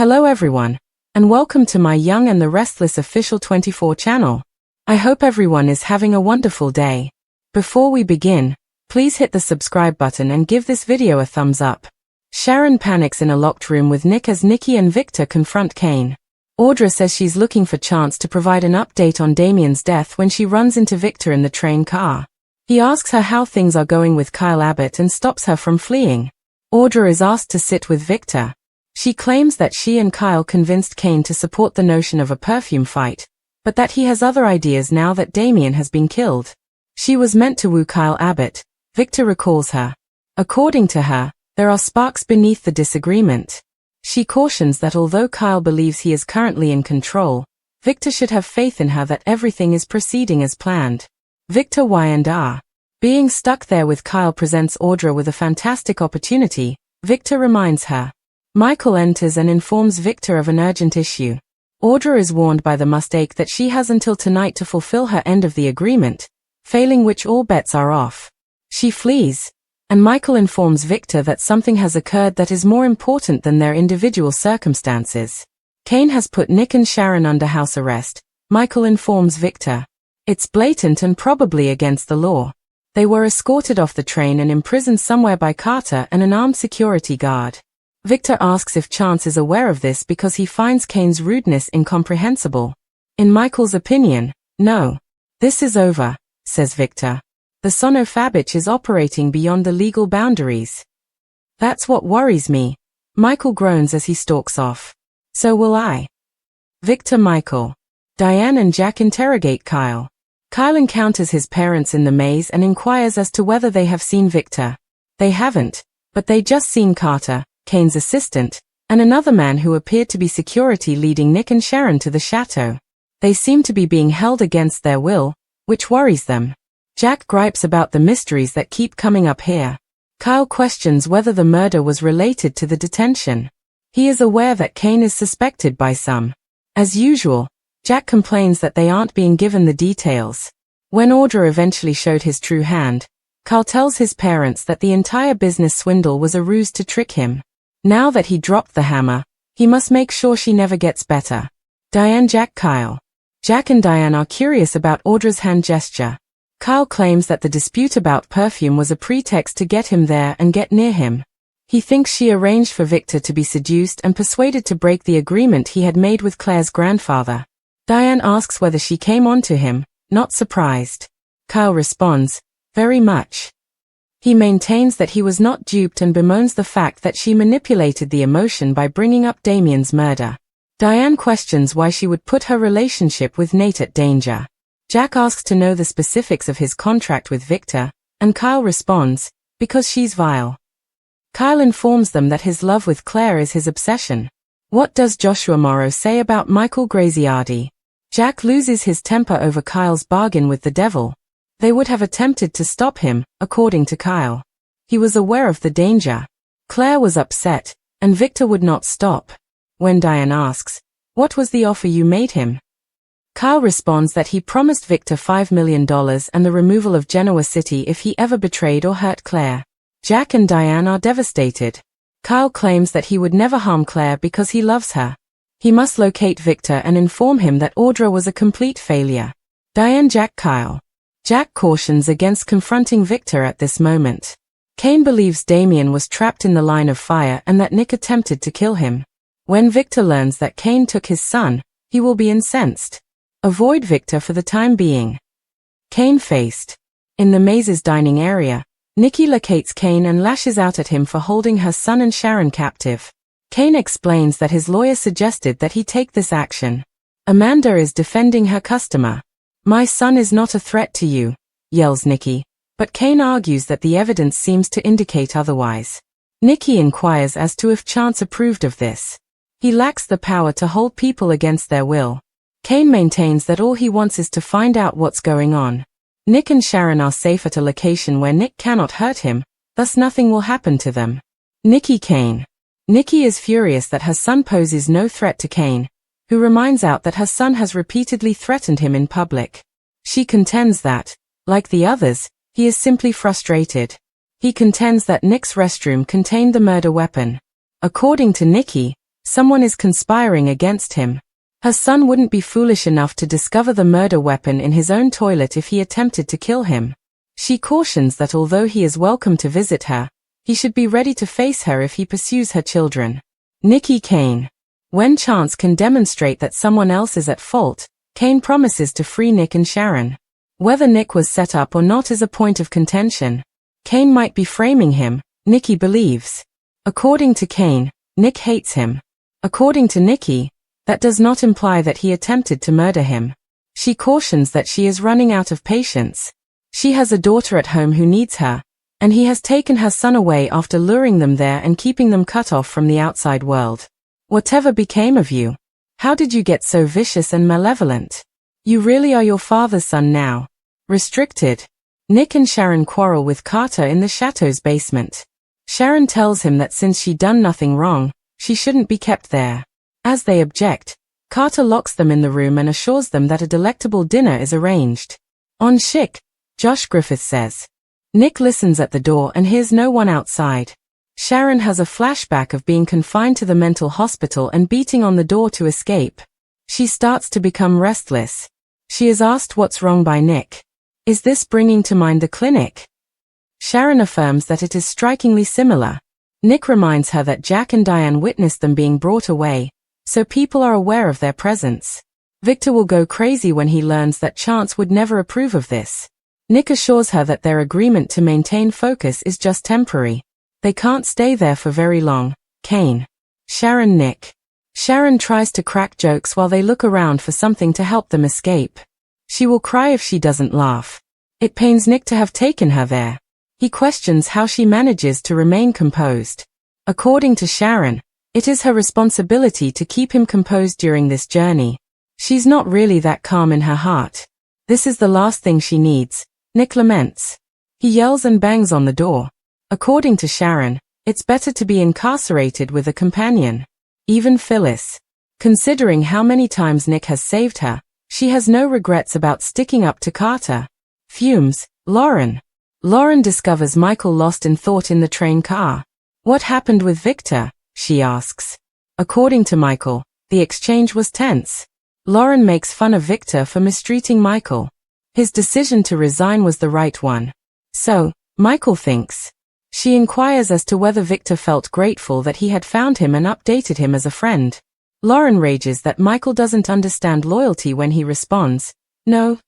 Hello everyone, and welcome to my Young and the Restless official 24 channel. I hope everyone is having a wonderful day. Before we begin, please hit the subscribe button and give this video a thumbs up. Sharon panics in a locked room with Nick as Nikki and Victor confront Kane. Audra says she's looking for chance to provide an update on Damien's death when she runs into Victor in the train car. He asks her how things are going with Kyle Abbott and stops her from fleeing. Audra is asked to sit with Victor. She claims that she and Kyle convinced Kane to support the notion of a perfume fight, but that he has other ideas now that Damien has been killed. She was meant to woo Kyle Abbott, Victor recalls her. According to her, there are sparks beneath the disagreement. She cautions that although Kyle believes he is currently in control, Victor should have faith in her that everything is proceeding as planned. Victor Y&R. Being stuck there with Kyle presents Audra with a fantastic opportunity, Victor reminds her. Michael enters and informs Victor of an urgent issue. Audra is warned by the mistake that she has until tonight to fulfill her end of the agreement, failing which all bets are off. She flees, and Michael informs Victor that something has occurred that is more important than their individual circumstances. Kane has put Nick and Sharon under house arrest, Michael informs Victor. It's blatant and probably against the law. They were escorted off the train and imprisoned somewhere by Carter and an armed security guard. Victor asks if Chance is aware of this because he finds Kane's rudeness incomprehensible. In Michael's opinion, no. This is over, says Victor. The Sonofabich is operating beyond the legal boundaries. That's what worries me. Michael groans as he stalks off. So will I. Victor Michael. Diane and Jack interrogate Kyle. Kyle encounters his parents in the maze and inquires as to whether they have seen Victor. They haven't, but they just seen Carter, Kane's assistant, and another man who appeared to be security leading Nick and Sharon to the chateau. They seem to be being held against their will, which worries them. Jack gripes about the mysteries that keep coming up here. Kyle questions whether the murder was related to the detention. He is aware that Kane is suspected by some. As usual, Jack complains that they aren't being given the details. When Audra eventually showed his true hand, Kyle tells his parents that the entire business swindle was a ruse to trick him. Now that he dropped the hammer, he must make sure she never gets better. Diane Jack Kyle. Jack and Diane are curious about Audra's hand gesture. Kyle claims that the dispute about perfume was a pretext to get him there and get near him. He thinks she arranged for Victor to be seduced and persuaded to break the agreement he had made with Claire's grandfather. Diane asks whether she came on to him, not surprised. Kyle responds, very much. He maintains that he was not duped and bemoans the fact that she manipulated the emotion by bringing up Damien's murder. Diane questions why she would put her relationship with Nate at danger. Jack asks to know the specifics of his contract with Victor, and Kyle responds, because she's vile. Kyle informs them that his love with Claire is his obsession. What does Joshua Morrow say about Michael Graziardi? Jack loses his temper over Kyle's bargain with the devil. They would have attempted to stop him, according to Kyle. He was aware of the danger. Claire was upset, and Victor would not stop. When Diane asks, what was the offer you made him? Kyle responds that he promised Victor $5 million and the removal of Genoa City if he ever betrayed or hurt Claire. Jack and Diane are devastated. Kyle claims that he would never harm Claire because he loves her. He must locate Victor and inform him that Audra was a complete failure. Diane Jack Kyle. Jack cautions against confronting Victor at this moment. Kane believes Damien was trapped in the line of fire and that Nick attempted to kill him. When Victor learns that Kane took his son, he will be incensed. Avoid Victor for the time being. Kane faced. In the maze's dining area, Nikki locates Kane and lashes out at him for holding her son and Sharon captive. Kane explains that his lawyer suggested that he take this action. Amanda is defending her customer. My son is not a threat to you, yells Nikki, but Kane argues that the evidence seems to indicate otherwise. Nikki inquires as to if Chance approved of this. He lacks the power to hold people against their will. Kane maintains that all he wants is to find out what's going on. Nick and Sharon are safe at a location where Nick cannot hurt him, thus nothing will happen to them. Nikki Kane. Nikki is furious that her son poses no threat to Kane, who reminds out that her son has repeatedly threatened him in public. She contends that, like the others, he is simply frustrated. He contends that Nick's restroom contained the murder weapon. According to Nikki, Someone is conspiring against him. Her son wouldn't be foolish enough to discover the murder weapon in his own toilet if he attempted to kill him. She cautions that although he is welcome to visit her, he should be ready to face her if he pursues her children. Nikki Kane. When Chance can demonstrate that someone else is at fault, Kane promises to free Nick and Sharon. Whether Nick was set up or not is a point of contention. Kane might be framing him, Nikki believes. According to Kane, Nick hates him. According to Nikki, that does not imply that he attempted to murder him. She cautions that she is running out of patience. She has a daughter at home who needs her, and he has taken her son away after luring them there and keeping them cut off from the outside world. Whatever became of you? How did you get so vicious and malevolent? You really are your father's son now. Restricted. Nick and Sharon quarrel with Carter in the chateau's basement. Sharon tells him that since she done nothing wrong, she shouldn't be kept there. As they object, Carter locks them in the room and assures them that a delectable dinner is arranged. On Chic, Josh Griffith says. Nick listens at the door and hears no one outside. Sharon has a flashback of being confined to the mental hospital and beating on the door to escape. She starts to become restless. She is asked what's wrong by Nick. Is this bringing to mind the clinic? Sharon affirms that it is strikingly similar. Nick reminds her that Jack and Diane witnessed them being brought away, so people are aware of their presence. Victor will go crazy when he learns that Chance would never approve of this. Nick assures her that their agreement to maintain focus is just temporary. They can't stay there for very long. Kane. Sharon Nick. Sharon tries to crack jokes while they look around for something to help them escape. She will cry if she doesn't laugh. It pains Nick to have taken her there. He questions how she manages to remain composed. According to Sharon, it is her responsibility to keep him composed during this journey. She's not really that calm in her heart. This is the last thing she needs. Nick laments. He yells and bangs on the door. According to Sharon, it's better to be incarcerated with a companion. Even Phyllis. Considering how many times Nick has saved her, she has no regrets about sticking up to Carter. Fumes. Lauren. Lauren discovers Michael lost in thought in the train car. What happened with Victor? She asks. According to Michael, the exchange was tense. Lauren makes fun of Victor for mistreating Michael. His decision to resign was the right one. So, Michael thinks. She inquires as to whether Victor felt grateful that he had found him and updated him as a friend. Lauren rages that Michael doesn't understand loyalty when he responds, no,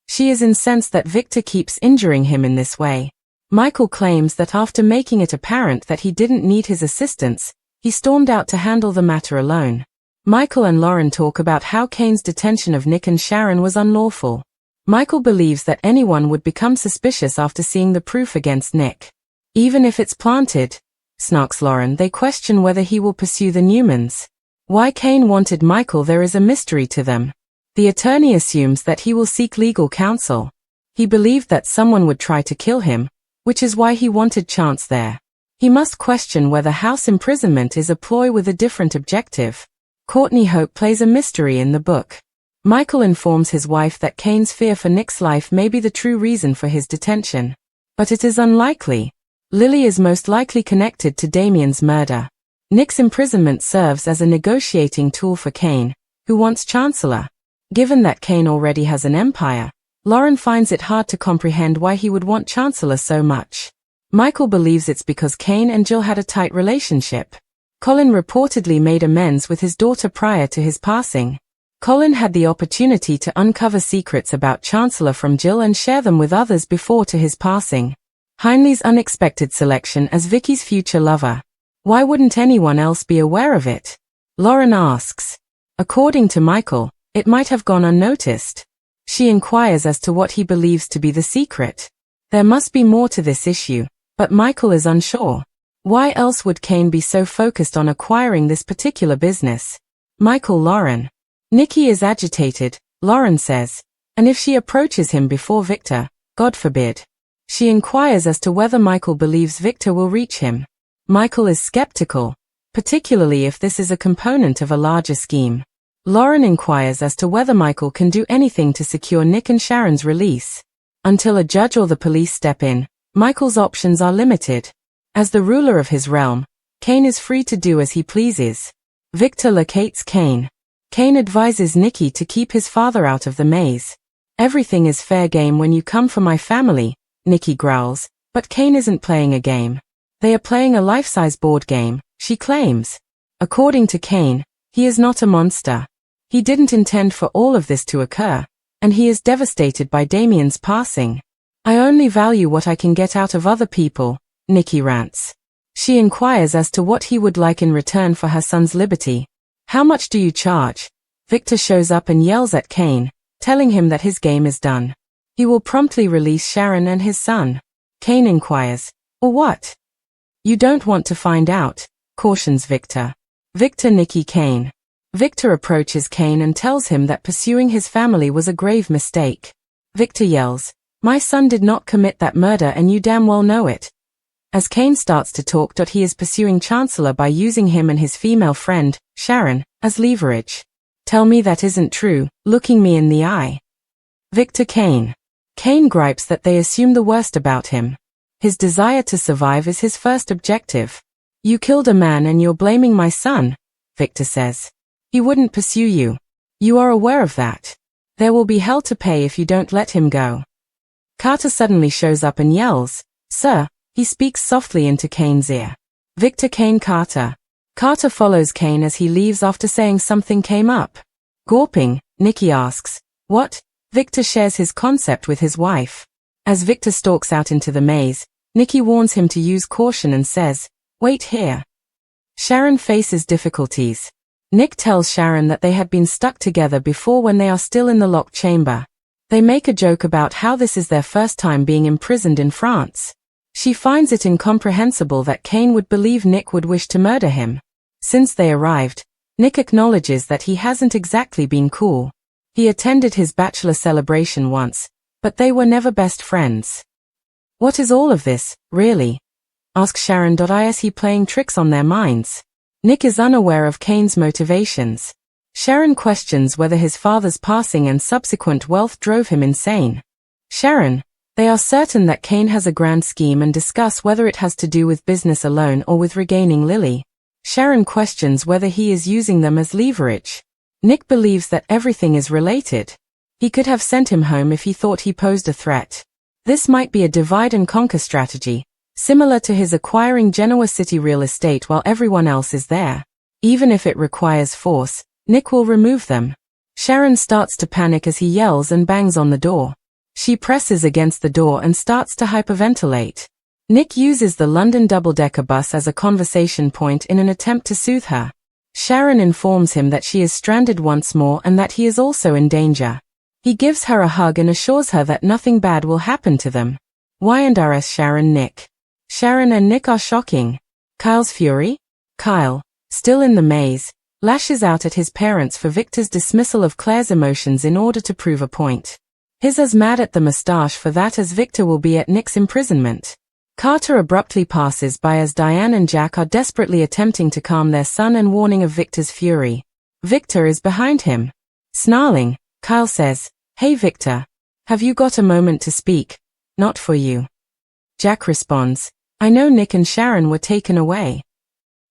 She is incensed that Victor keeps injuring him in this way. Michael claims that after making it apparent that he didn't need his assistance, he stormed out to handle the matter alone. Michael and Lauren talk about how Kane's detention of Nick and Sharon was unlawful. Michael believes that anyone would become suspicious after seeing the proof against Nick. Even if it's planted, snarks Lauren, they question whether he will pursue the NEWMANs. Why Kane wanted Michael there is a mystery to them. The attorney assumes that he will seek legal counsel. He believed that someone would try to kill him, which is why he wanted Chance there. He must question whether house imprisonment is a ploy with a different objective. Courtney Hope plays a mystery in the book. Michael informs his wife that Kane's fear for Nick's life may be the true reason for his detention. But it is unlikely. Lily is most likely connected to Damien's murder. Nick's imprisonment serves as a negotiating tool for Kane, who wants Chancellor. Given that Kane already has an empire, Lauren finds it hard to comprehend why he would want Chancellor so much. Michael believes it's because Kane and Jill had a tight relationship. Colin reportedly made amends with his daughter prior to his passing. Colin had the opportunity to uncover secrets about Chancellor from Jill and share them with others before to his passing. Heinleigh's unexpected selection as Vicky's future lover. Why wouldn't anyone else be aware of it? Lauren asks. According to Michael, it might have gone unnoticed. She inquires as to what he believes to be the secret. There must be more to this issue, but Michael is unsure. Why else would Kane be so focused on acquiring this particular business? Michael Lauren. Nikki is agitated, Lauren says, and if she approaches him before Victor, God forbid. She inquires as to whether Michael believes Victor will reach him. Michael is skeptical, particularly if this is a component of a larger scheme. Lauren inquires as to whether Michael can do anything to secure Nick and Sharon's release. Until a judge or the police step in, Michael's options are limited. As the ruler of his realm, Kane is free to do as he pleases. Victor locates Kane. Kane advises Nikki to keep his father out of the maze. Everything is fair game when you come for my family, Nikki growls, but Kane isn't playing a game. They are playing a life-size board game, she claims. According to Kane, he is not a monster. He didn't intend for all of this to occur, and he is devastated by Damien's passing. I only value what I can get out of other people, Nikki rants. She inquires as to what he would like in return for her son's liberty. How much do you charge? Victor shows up and yells at Kane, telling him that his game is done. He will promptly release Sharon and his son. Kane inquires, or what? You don't want to find out, cautions Victor. Victor Nikki Kane. Victor approaches Kane and tells him that pursuing his family was a grave mistake. Victor yells, my son did not commit that murder and you damn well know it. As Kane starts to talk, he is pursuing Chancellor by using him and his female friend, Sharon, as leverage. Tell me that isn't true, looking me in the eye. Victor Kane. Kane gripes that they assume the worst about him. His desire to survive is his first objective. You killed a man and you're blaming my son, Victor says. He wouldn't pursue you. You are aware of that. There will be hell to pay if you don't let him go. Carter suddenly shows up and yells, Sir, he speaks softly into Kane's ear. Victor Kane Carter. Carter follows Kane as he leaves after saying something came up. Gawping, Nikki asks, what? Victor shares his concept with his wife. As Victor stalks out into the maze, Nikki warns him to use caution and says, wait here. Sharon faces difficulties. Nick tells Sharon that they had been stuck together before when they are still in the locked chamber. They make a joke about how this is their first time being imprisoned in France. She finds it incomprehensible that Kane would believe Nick would wish to murder him. Since they arrived, Nick acknowledges that he hasn't exactly been cool. He attended his bachelor celebration once, but they were never best friends. What is all of this, really? Asks Sharon. Is he playing tricks on their minds? Nick is unaware of Kane's motivations. Sharon questions whether his father's passing and subsequent wealth drove him insane. Sharon, they are certain that Kane has a grand scheme and discuss whether it has to do with business alone or with regaining Lily. Sharon questions whether he is using them as leverage. Nick believes that everything is related. He could have sent him home if he thought he posed a threat. This might be a divide and conquer strategy, similar to his acquiring Genoa City real estate while everyone else is there. Even if it requires force, Nick will remove them. Sharon starts to panic as he yells and bangs on the door. She presses against the door and starts to hyperventilate. Nick uses the London double-decker bus as a conversation point in an attempt to soothe her. Sharon informs him that she is stranded once more and that he is also in danger. He gives her a hug and assures her that nothing bad will happen to them. Y&RS Sharon Nick. Sharon and Nick are shocking. Kyle's fury? Kyle, still in the maze, lashes out at his parents for Victor's dismissal of Claire's emotions in order to prove a point. He's as mad at the mustache for that as Victor will be at Nick's imprisonment. Carter abruptly passes by as Diane and Jack are desperately attempting to calm their son and warning of Victor's fury. Victor is behind him. Snarling, Kyle says, Hey Victor, have you got a moment to speak? Not for you. Jack responds, I know Nick and Sharon were taken away.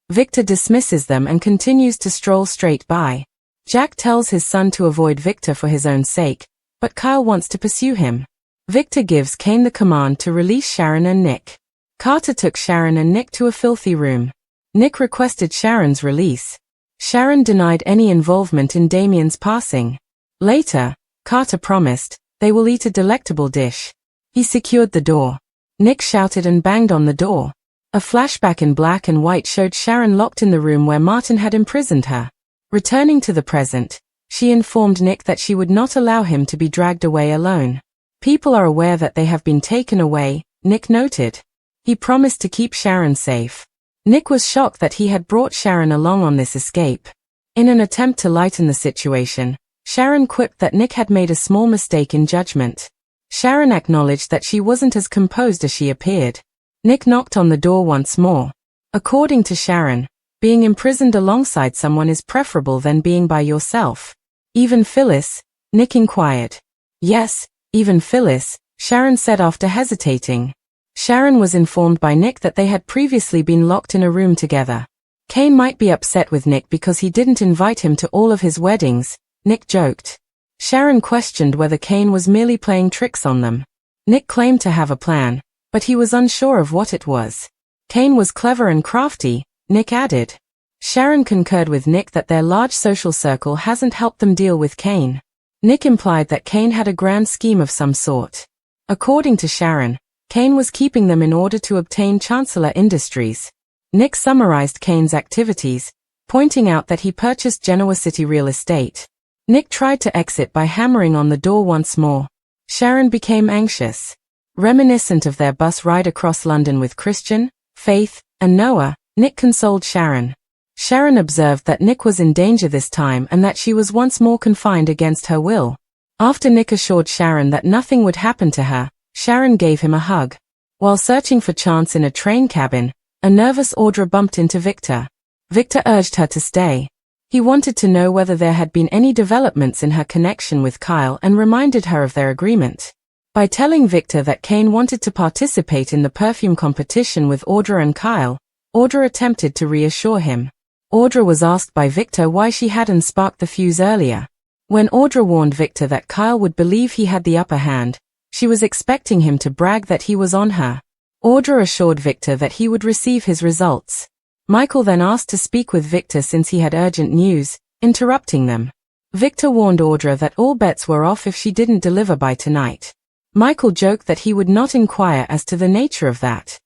Victor dismisses them and continues to stroll straight by. Jack tells his son to avoid Victor for his own sake, but Kyle wants to pursue him. Victor gives Kane the command to release Sharon and Nick. Carter took Sharon and Nick to a filthy room. Nick requested Sharon's release. Sharon denied any involvement in Damien's passing. Later, Carter promised, they will eat a delectable dish. He secured the door. Nick shouted and banged on the door. A flashback in black and white showed Sharon locked in the room where Martin had imprisoned her. Returning to the present, she informed Nick that she would not allow him to be dragged away alone. People are aware that they have been taken away, Nick noted. He promised to keep Sharon safe. Nick was shocked that he had brought Sharon along on this escape. In an attempt to lighten the situation, Sharon quipped that Nick had made a small mistake in judgment. Sharon acknowledged that she wasn't as composed as she appeared. Nick knocked on the door once more. According to Sharon, being imprisoned alongside someone is preferable than being by yourself. Even Phyllis? Nick inquired. Yes, even Phyllis, Sharon said after hesitating. Sharon was informed by Nick that they had previously been locked in a room together. Kane might be upset with Nick because he didn't invite him to all of his weddings, Nick joked. Sharon questioned whether Kane was merely playing tricks on them. Nick claimed to have a plan, but he was unsure of what it was. Kane was clever and crafty, Nick added. Sharon concurred with Nick that their large social circle hasn't helped them deal with Kane. Nick implied that Kane had a grand scheme of some sort. According to Sharon, Kane was keeping them in order to obtain Chancellor Industries. Nick summarized Kane's activities, pointing out that he purchased Genoa City real estate. Nick tried to exit by hammering on the door once more. Sharon became anxious. Reminiscent of their bus ride across London with Christian, Faith, and Noah, Nick consoled Sharon. Sharon observed that Nick was in danger this time and that she was once more confined against her will. After Nick assured Sharon that nothing would happen to her, Sharon gave him a hug. While searching for Chance in a train cabin, a nervous Audra bumped into Victor. Victor urged her to stay. He wanted to know whether there had been any developments in her connection with Kyle and reminded her of their agreement. By telling Victor that Kane wanted to participate in the perfume competition with Audra and Kyle, Audra attempted to reassure him. Audra was asked by Victor why she hadn't sparked the fuse earlier. When Audra warned Victor that Kyle would believe he had the upper hand, she was expecting him to brag that he was on her. Audra assured Victor that he would receive his results. Michael then asked to speak with Victor since he had urgent news, interrupting them. Victor warned Audra that all bets were off if she didn't deliver by tonight. Michael joked that he would not inquire as to the nature of that.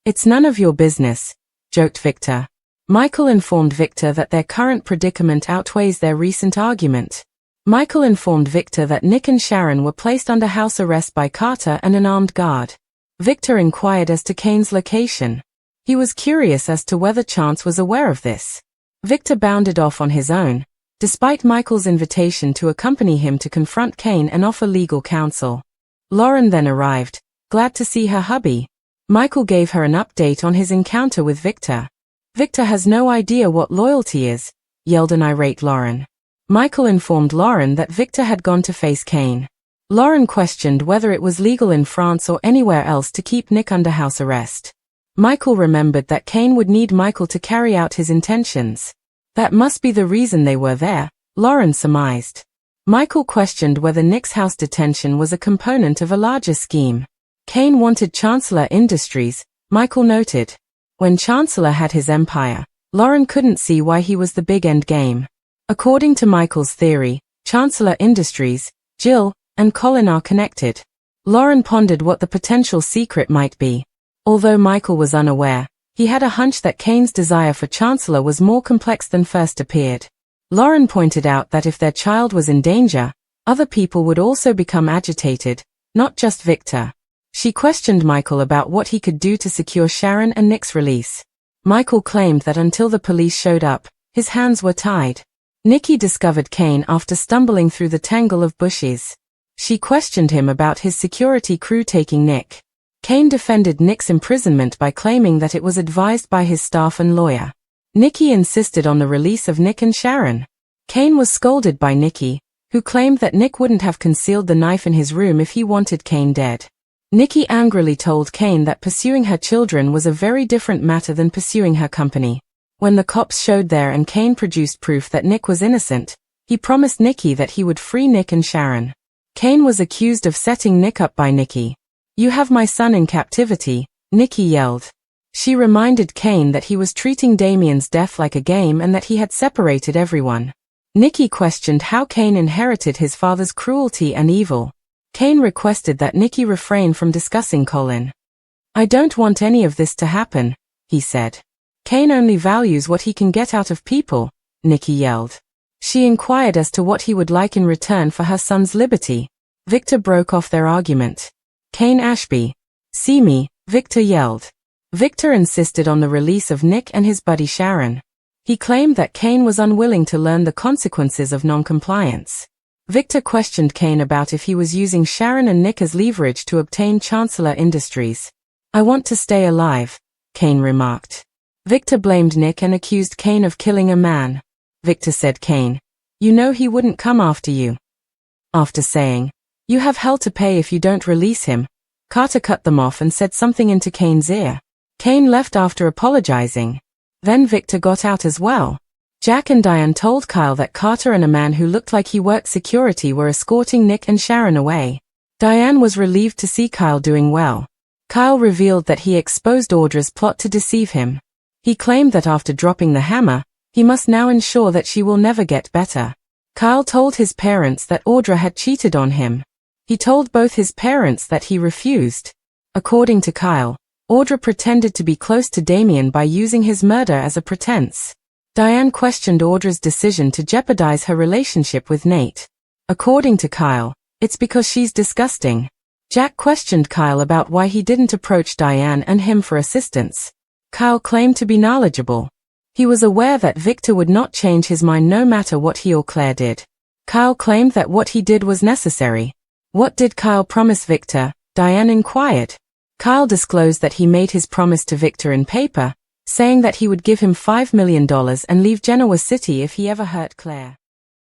"It's none of your business," joked Victor. Michael informed Victor that their current predicament outweighs their recent argument. Michael informed Victor that Nick and Sharon were placed under house arrest by Carter and an armed guard. Victor inquired as to Kane's location. He was curious as to whether Chance was aware of this. Victor bounded off on his own, despite Michael's invitation to accompany him to confront Kane and offer legal counsel. Lauren then arrived, glad to see her hubby. Michael gave her an update on his encounter with Victor. "Victor has no idea what loyalty is," yelled an irate Lauren. Michael informed Lauren that Victor had gone to face Kane. Lauren questioned whether it was legal in France or anywhere else to keep Nick under house arrest. Michael remembered that Kane would need Michael to carry out his intentions. That must be the reason they were there, Lauren surmised. Michael questioned whether Nick's house detention was a component of a larger scheme. Kane wanted Chancellor Industries, Michael noted. When Chancellor had his empire, Lauren couldn't see why he was the big end game. According to Michael's theory, Chancellor Industries, Jill, and Colin are connected. Lauren pondered what the potential secret might be. Although Michael was unaware, he had a hunch that Kane's desire for Chancellor was more complex than first appeared. Lauren pointed out that if their child was in danger, other people would also become agitated, not just Victor. She questioned Michael about what he could do to secure Sharon and Nick's release. Michael claimed that until the police showed up, his hands were tied. Nikki discovered Kane after stumbling through the tangle of bushes. She questioned him about his security crew taking Nick. Kane defended Nick's imprisonment by claiming that it was advised by his staff and lawyer. Nikki insisted on the release of Nick and Sharon. Kane was scolded by Nikki, who claimed that Nick wouldn't have concealed the knife in his room if he wanted Kane dead. Nikki angrily told Kane that pursuing her children was a very different matter than pursuing her company. When the cops showed there and Kane produced proof that Nick was innocent, he promised Nikki that he would free Nick and Sharon. Kane was accused of setting Nick up by Nikki. "You have my son in captivity," Nikki yelled. She reminded Kane that he was treating Damien's death like a game and that he had separated everyone. Nikki questioned how Kane inherited his father's cruelty and evil. Kane requested that Nikki refrain from discussing Colin. "I don't want any of this to happen," he said. "Kane only values what he can get out of people," Nikki yelled. She inquired as to what he would like in return for her son's liberty. Victor broke off their argument. "Kane Ashby. See me," Victor yelled. Victor insisted on the release of Nick and his buddy Sharon. He claimed that Kane was unwilling to learn the consequences of non-compliance. Victor questioned Kane about if he was using Sharon and Nick as leverage to obtain Chancellor Industries. "I want to stay alive," Kane remarked. Victor blamed Nick and accused Kane of killing a man. Victor said, "Kane, you know he wouldn't come after you." After saying, "You have hell to pay if you don't release him," Carter cut them off and said something into Kane's ear. Kane left after apologizing. Then Victor got out as well. Jack and Diane told Kyle that Carter and a man who looked like he worked security were escorting Nick and Sharon away. Diane was relieved to see Kyle doing well. Kyle revealed that he exposed Audra's plot to deceive him. He claimed that after dropping the hammer, he must now ensure that she will never get better. Kyle told his parents that Audra had cheated on him. He told both his parents that he refused. According to Kyle, Audra pretended to be close to Damien by using his murder as a pretense. Diane questioned Audra's decision to jeopardize her relationship with Nate. According to Kyle, it's because she's disgusting. Jack questioned Kyle about why he didn't approach Diane and him for assistance. Kyle claimed to be knowledgeable. He was aware that Victor would not change his mind no matter what he or Claire did. Kyle claimed that what he did was necessary. What did Kyle promise Victor? Diane inquired. Kyle disclosed that he made his promise to Victor in paper, saying that he would give him $5 million and leave Genoa City if he ever hurt Claire.